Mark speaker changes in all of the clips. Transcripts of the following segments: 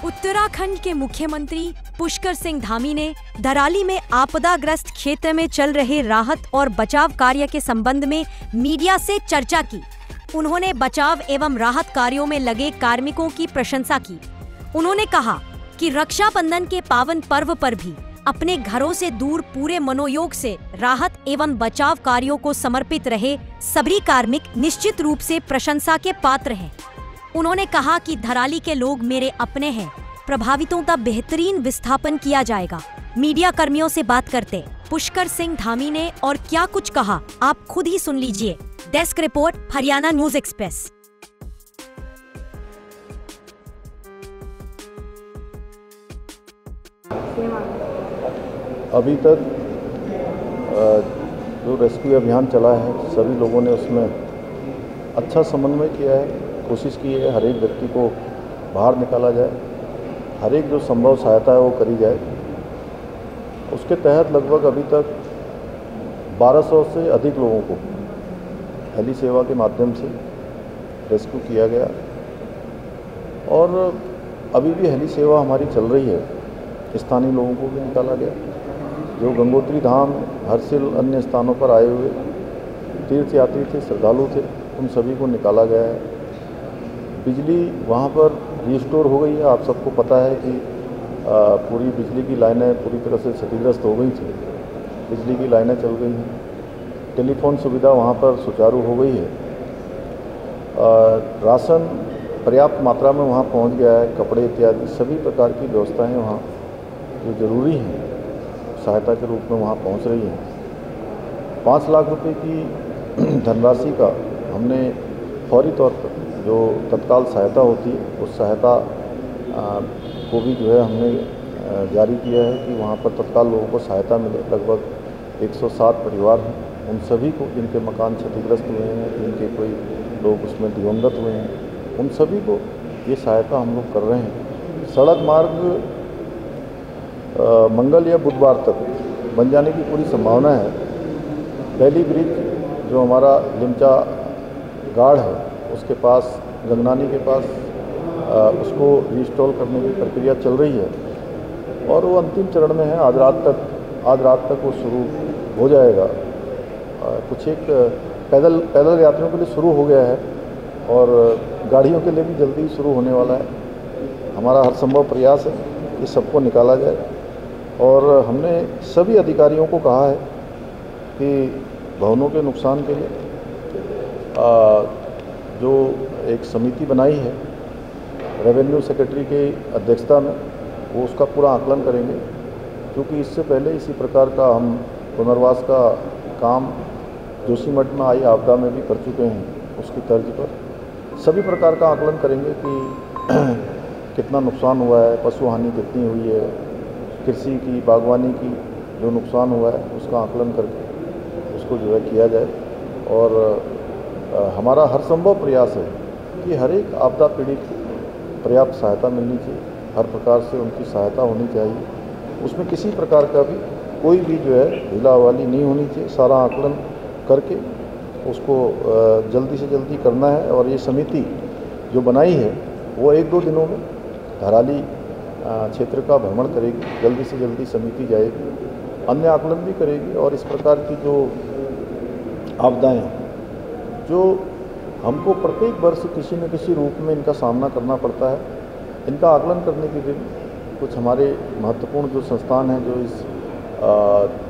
Speaker 1: उत्तराखंड के मुख्यमंत्री पुष्कर सिंह धामी ने धराली में आपदाग्रस्त क्षेत्र में चल रहे राहत और बचाव कार्य के संबंध में मीडिया से चर्चा की। उन्होंने बचाव एवं राहत कार्यों में लगे कार्मिकों की प्रशंसा की। उन्होंने कहा कि रक्षाबंधन के पावन पर्व पर भी अपने घरों से दूर पूरे मनोयोग से राहत एवं बचाव कार्यों को समर्पित रहे सभी कार्मिक निश्चित रूप से प्रशंसा के पात्र हैं। उन्होंने कहा कि धराली के लोग मेरे अपने हैं, प्रभावितों का बेहतरीन विस्थापन किया जाएगा। मीडिया कर्मियों से बात करते पुष्कर सिंह धामी ने और क्या कुछ कहा, आप खुद ही सुन लीजिए। Desk report, Haryana news express.
Speaker 2: अभी तक जो रेस्क्यू अभियान चला है, सभी लोगों ने उसमें अच्छा समन्वय किया है। कोशिश की है हर एक व्यक्ति को बाहर निकाला जाए, हर एक जो संभव सहायता है वो करी जाए। उसके तहत लगभग अभी तक 1200 से अधिक लोगों को हेली सेवा के माध्यम से रेस्क्यू किया गया और अभी भी हेली सेवा हमारी चल रही है। स्थानीय लोगों को भी निकाला गया, जो गंगोत्री धाम, हरसिल, अन्य स्थानों पर आए हुए तीर्थ यात्री थे, श्रद्धालु थे, उन सभी को निकाला गया है। बिजली वहाँ पर रिस्टोर हो गई है। आप सबको पता है कि पूरी बिजली की लाइनें पूरी तरह से क्षतिग्रस्त हो गई थी, बिजली की लाइनें चल गई हैं। टेलीफोन सुविधा वहाँ पर सुचारू हो गई है। राशन पर्याप्त मात्रा में वहाँ पहुँच गया है। कपड़े इत्यादि सभी प्रकार की व्यवस्थाएं वहाँ जो ज़रूरी हैं सहायता के रूप में वहाँ पहुँच रही हैं। 5 लाख रुपए की धनराशि का हमने फौरी तौर पर जो तत्काल सहायता होती है उस सहायता को भी जो है हमने जारी किया है कि वहाँ पर तत्काल लोगों को सहायता मिले। लगभग 107 परिवार हैं, उन सभी को जिनके मकान क्षतिग्रस्त हुए हैं, जिनके कोई लोग उसमें दिवंगत हुए हैं, उन सभी को ये सहायता हम लोग कर रहे हैं। सड़क मार्ग मंगल या बुधवार तक बन जाने की पूरी संभावना है। पहली ब्रिज जो हमारा लिमचा गाढ़ है उसके पास, गंगनानी के पास, उसको रिस्टॉल करने की प्रक्रिया चल रही है और वो अंतिम चरण में है। आज रात तक वो शुरू हो जाएगा। कुछ एक पैदल यात्रियों के लिए शुरू हो गया है और गाड़ियों के लिए भी जल्दी शुरू होने वाला है। हमारा हर संभव प्रयास है कि सबको निकाला जाए और हमने सभी अधिकारियों को कहा है कि भवनों के नुकसान के लिए जो एक समिति बनाई है रेवेन्यू सेक्रेटरी की अध्यक्षता में, वो उसका पूरा आकलन करेंगे, क्योंकि इससे पहले इसी प्रकार का हम पुनर्वास का काम जोशीमठ में आई आपदा में भी कर चुके हैं। उसकी तर्ज पर सभी प्रकार का आकलन करेंगे कि कितना नुकसान हुआ है, पशु हानि कितनी हुई है, कृषि की, बागवानी की जो नुकसान हुआ है उसका आकलन करके उसको जो है किया जाए। और हमारा हर संभव प्रयास है कि हर एक आपदा पीड़ित को पर्याप्त सहायता मिलनी चाहिए, हर प्रकार से उनकी सहायता होनी चाहिए। उसमें किसी प्रकार का भी कोई भी जो है ढीलावाली नहीं होनी चाहिए। सारा आकलन करके उसको जल्दी से जल्दी करना है। और ये समिति जो बनाई है वो 1-2 दिनों में धराली क्षेत्र का भ्रमण करेगी, जल्दी से जल्दी समिति जाएगी, अन्य आकलन भी करेगी और इस प्रकार की जो आपदाएँ जो हमको प्रत्येक वर्ष किसी न किसी रूप में इनका सामना करना पड़ता है, इनका आकलन करने के लिए कुछ हमारे महत्वपूर्ण जो संस्थान हैं जो इस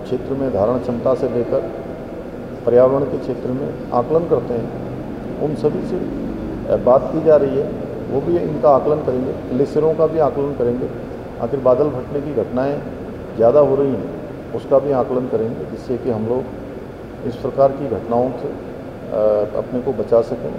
Speaker 2: क्षेत्र में धारण क्षमता से लेकर पर्यावरण के क्षेत्र में आकलन करते हैं, उन सभी से बात की जा रही है। वो भी इनका आकलन करेंगे, ग्लेशियरों का भी आकलन करेंगे। आखिर बादल फटने की घटनाएँ ज़्यादा हो रही हैं, उसका भी आकलन करेंगे, जिससे कि हम लोग इस प्रकार की घटनाओं से अपने को बचा सकें।